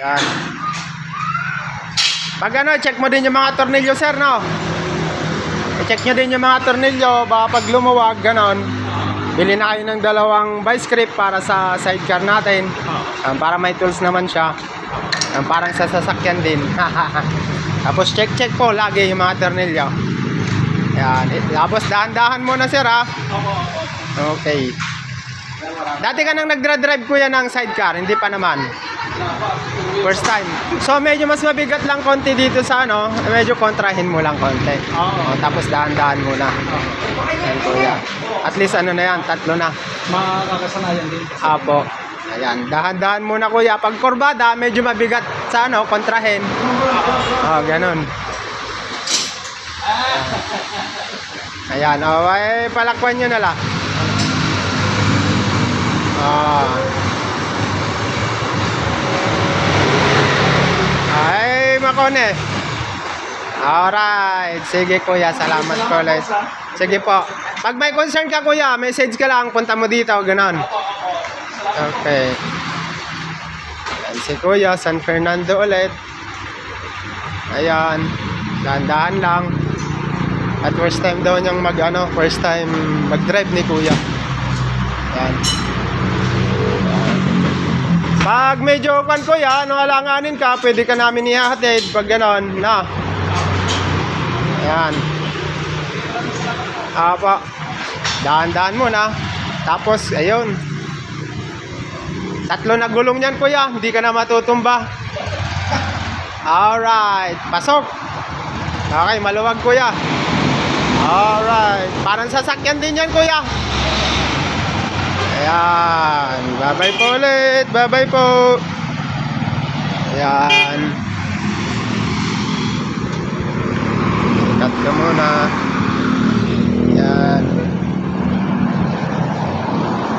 Yan. Pag ano, check mo din yung mga tornilyo, sir, no? I-check nyo din yung mga tornilyo. Baka pag lumuwag, ganon. Bili na kayo ng dalawang vice grip para sa sidecar natin. Para may tools naman siya. Parang sa sasakyan din. Tapos check po lagi yung mga tornilyo. Yan. Tapos dahan-dahan muna, sir, ha? Okay. Dati ka nang nagdra-drive, kuya, ng sidecar, hindi pa naman. First time. So medyo mas mabigat lang konti dito sa ano, medyo kontrahin mo lang konti. Tapos dahan-dahan muna. Yan, kuya. At least ano na yan, 3 na. Makakasanayan din. Apo. Ayan, dahan-dahan muna, kuya. Pag kurbada, medyo mabigat sa ano, kontrahin. Ganun. Ayan, ay palakpan nyo na lang. Ay, makone. Alright. Sige, kuya. Salamat po ulit. Sige po. Pag may concern ka, kuya, message ka lang. Punta mo dito. Ganon. Okay. Ayan si kuya. San Fernando ulit. Ayan. Dahan-dahan lang. At first time daw niyang first time mag-drive ni kuya. Ayan. Pag medyo kan, kuya, alanganin ka, pwede ka namin ihahatid pag ganon, na. Ayan. Apa. Dahan-dahan muna. Tapos, ayun. 3 na gulong niyan, kuya. Hindi ka na matutumba. Alright. Pasok. Okay, maluwag, kuya. Alright. Parang sasakyan din yan, kuya. Ayan. Bye-bye po ulit. Bye-bye po. Ayan. Cut ka muna. Ayan.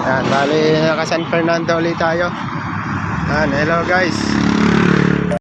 Ayan. Bali, naka San Fernando ulit tayo. Ayan. Hello, guys.